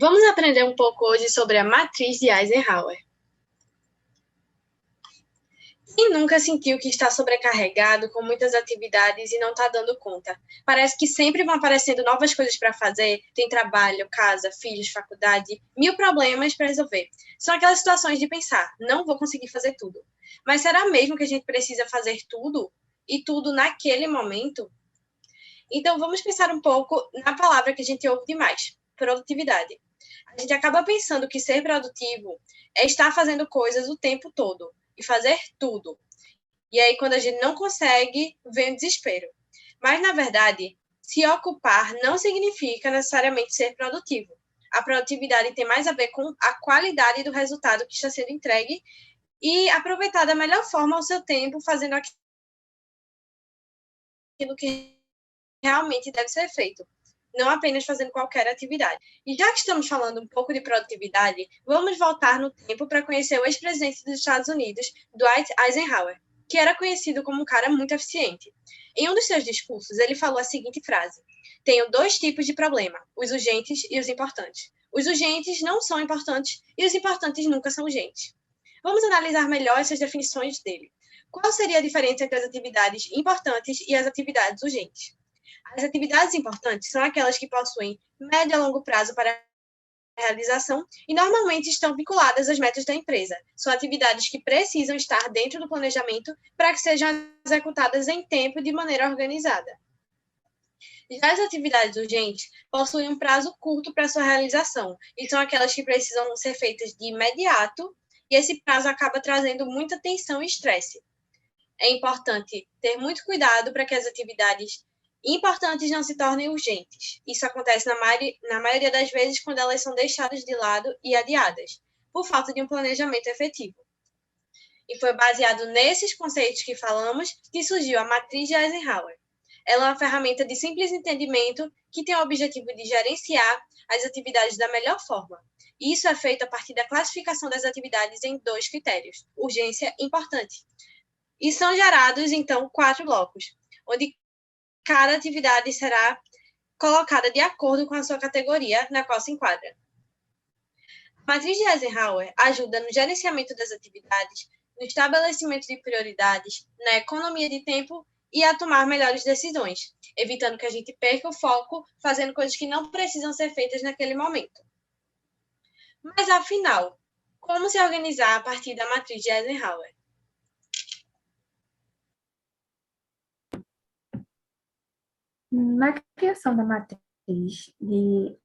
Vamos aprender um pouco hoje sobre a matriz de Eisenhower. Quem nunca sentiu que está sobrecarregado com muitas atividades e não está dando conta? Parece que sempre vão aparecendo novas coisas para fazer, tem trabalho, casa, filhos, faculdade, mil problemas para resolver. São aquelas situações de pensar, não vou conseguir fazer tudo. Mas será mesmo que a gente precisa fazer tudo? E tudo naquele momento? Então vamos pensar um pouco na palavra que a gente ouve demais, produtividade. A gente acaba pensando que ser produtivo é estar fazendo coisas o tempo todo e fazer tudo. E aí, quando a gente não consegue, vem o desespero. Mas, na verdade, se ocupar não significa necessariamente ser produtivo. A produtividade tem mais a ver com a qualidade do resultado que está sendo entregue e aproveitar da melhor forma o seu tempo fazendo aquilo que realmente deve ser feito, não apenas fazendo qualquer atividade. E já que estamos falando um pouco de produtividade, vamos voltar no tempo para conhecer o ex-presidente dos Estados Unidos, Dwight Eisenhower, que era conhecido como um cara muito eficiente. Em um dos seus discursos, ele falou a seguinte frase: tenho dois tipos de problema, os urgentes e os importantes. Os urgentes não são importantes e os importantes nunca são urgentes. Vamos analisar melhor essas definições dele. Qual seria a diferença entre as atividades importantes e as atividades urgentes? As atividades importantes são aquelas que possuem médio a longo prazo para a realização e normalmente estão vinculadas às metas da empresa. São atividades que precisam estar dentro do planejamento para que sejam executadas em tempo e de maneira organizada. Já as atividades urgentes possuem um prazo curto para sua realização e são aquelas que precisam ser feitas de imediato e esse prazo acaba trazendo muita tensão e estresse. É importante ter muito cuidado para que as atividades importantes não se tornem urgentes. Isso acontece na maioria das vezes quando elas são deixadas de lado e adiadas, por falta de um planejamento efetivo. E foi baseado nesses conceitos que falamos que surgiu a matriz de Eisenhower. Ela é uma ferramenta de simples entendimento que tem o objetivo de gerenciar as atividades da melhor forma. E isso é feito a partir da classificação das atividades em dois critérios, urgência e importante. E são gerados, então, 4 blocos, onde cada atividade será colocada de acordo com a sua categoria na qual se enquadra. A matriz de Eisenhower ajuda no gerenciamento das atividades, no estabelecimento de prioridades, na economia de tempo e a tomar melhores decisões, evitando que a gente perca o foco fazendo coisas que não precisam ser feitas naquele momento. Mas, afinal, como se organizar a partir da matriz de Eisenhower? Na criação da matriz de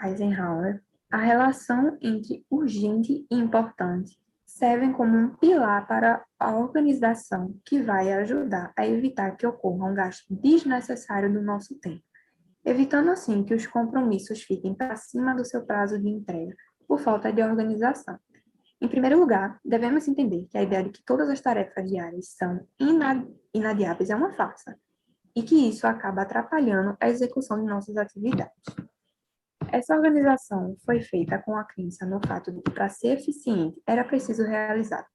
Eisenhower, a relação entre urgente e importante servem como um pilar para a organização que vai ajudar a evitar que ocorra um gasto desnecessário do nosso tempo, evitando assim que os compromissos fiquem para cima do seu prazo de entrega por falta de organização. Em primeiro lugar, devemos entender que a ideia de que todas as tarefas diárias são inadiáveis é uma farsa, e que isso acaba atrapalhando a execução de nossas atividades. Essa organização foi feita com a crença no fato de que, para ser eficiente, era preciso realizar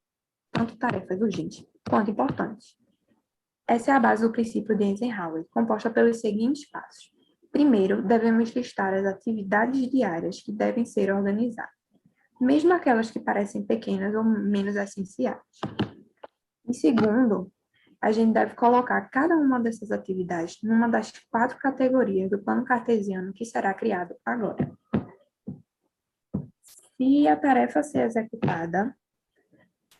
tanto tarefas urgentes quanto importantes. Essa é a base do princípio de Eisenhower, composta pelos seguintes passos. Primeiro, devemos listar as atividades diárias que devem ser organizadas, mesmo aquelas que parecem pequenas ou menos essenciais. Em segundo, a gente deve colocar cada uma dessas atividades numa das 4 categorias do plano cartesiano que será criado agora. Se a tarefa a ser executada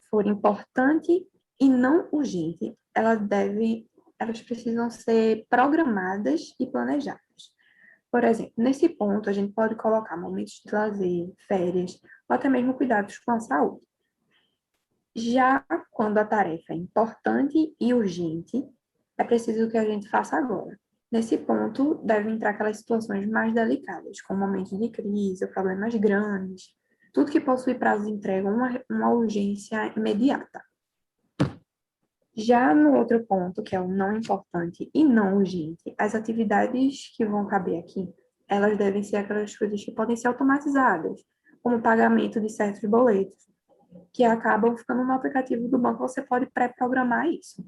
for importante e não urgente, elas precisam ser programadas e planejadas. Por exemplo, nesse ponto, a gente pode colocar momentos de lazer, férias, ou até mesmo cuidados com a saúde. Já quando a tarefa é importante e urgente, é preciso que a gente faça agora. Nesse ponto, devem entrar aquelas situações mais delicadas, como momentos de crise, ou problemas grandes, tudo que possui prazo de entrega, uma urgência imediata. Já no outro ponto, que é o não importante e não urgente, as atividades que vão caber aqui, elas devem ser aquelas coisas que podem ser automatizadas, como o pagamento de certos boletos, que acabam ficando no aplicativo do banco, você pode pré-programar isso.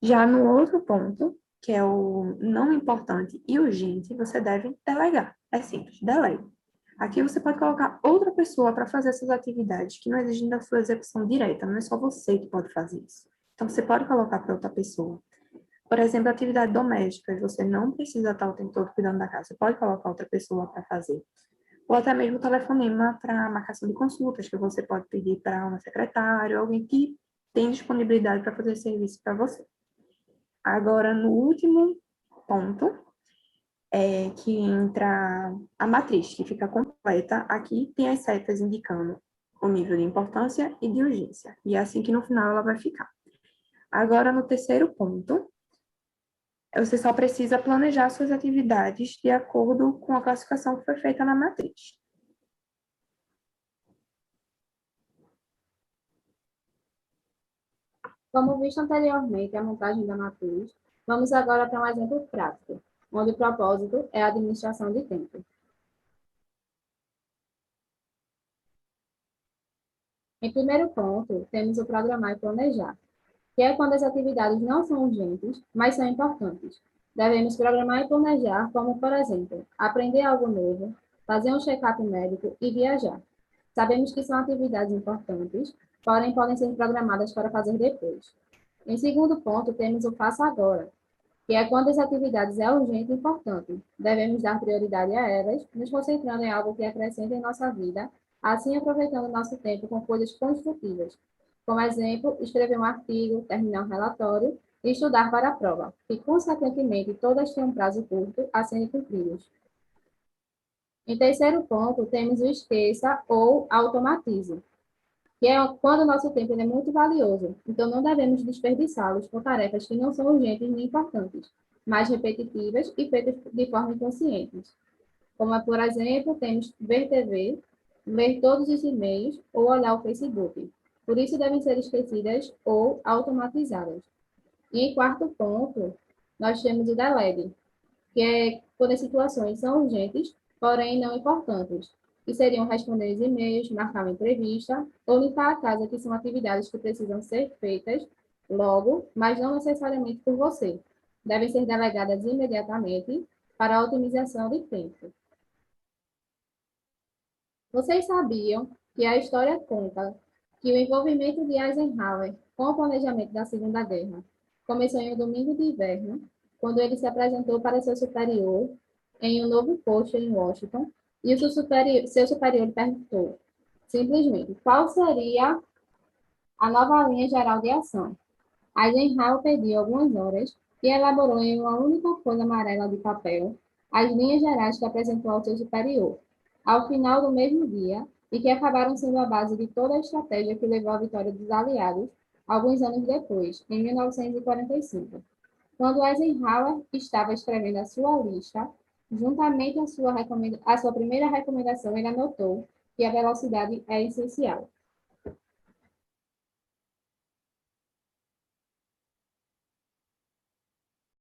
Já no outro ponto, que é o não importante e urgente, você deve delegar. É simples, delegue. Aqui você pode colocar outra pessoa para fazer essas atividades que não exigem da sua execução direta, não é só você que pode fazer isso. Então, você pode colocar para outra pessoa. Por exemplo, atividade doméstica, você não precisa estar o tempo todo cuidando da casa, você pode colocar outra pessoa para fazer. Ou até mesmo telefonema para marcação de consultas, que você pode pedir para uma secretária, alguém que tem disponibilidade para fazer serviço para você. Agora, no último ponto, que entra a matriz, que fica completa. Aqui tem as setas indicando o nível de importância e de urgência. E é assim que no final ela vai ficar. Agora, no terceiro ponto, você só precisa planejar suas atividades de acordo com a classificação que foi feita na matriz. Como visto anteriormente a montagem da matriz, vamos agora para um exemplo prático, onde o propósito é a administração de tempo. Em primeiro ponto, temos o programar e planejar, que é quando as atividades não são urgentes, mas são importantes. Devemos programar e planejar, como, por exemplo, aprender algo novo, fazer um check-up médico e viajar. Sabemos que são atividades importantes, porém podem ser programadas para fazer depois. Em segundo ponto, temos o faça agora, que é quando as atividades é urgente e importante. Devemos dar prioridade a elas, nos concentrando em algo que acrescenta em nossa vida, assim aproveitando nosso tempo com coisas construtivas. Como exemplo, escrever um artigo, terminar um relatório e estudar para a prova, que, consequentemente, todas têm um prazo curto a serem cumpridos. Em terceiro ponto, temos o esqueça ou automatize, que é quando o nosso tempo é muito valioso, então não devemos desperdiçá-los com tarefas que não são urgentes nem importantes, mas repetitivas e feitas de forma inconsciente. Como, por exemplo, temos ver TV, ler todos os e-mails ou olhar o Facebook. Por isso, devem ser esquecidas ou automatizadas. E em quarto ponto, nós temos o delete, que é quando as situações são urgentes, porém não importantes, que seriam responder os e-mails, marcar uma entrevista ou limpar a casa, que são atividades que precisam ser feitas logo, mas não necessariamente por você. Devem ser delegadas imediatamente para a otimização de tempo. Vocês sabiam que a história conta que o envolvimento de Eisenhower com o planejamento da Segunda Guerra começou em um domingo de inverno, quando ele se apresentou para seu superior em um novo posto em Washington, e o seu superior lhe perguntou, simplesmente, qual seria a nova linha geral de ação. Eisenhower pediu algumas horas e elaborou em uma única folha amarela de papel as linhas gerais que apresentou ao seu superior, ao final do mesmo dia, e que acabaram sendo a base de toda a estratégia que levou à vitória dos aliados alguns anos depois, em 1945. Quando Eisenhower estava escrevendo a sua lista, juntamente à sua primeira recomendação, ele anotou que a velocidade é essencial.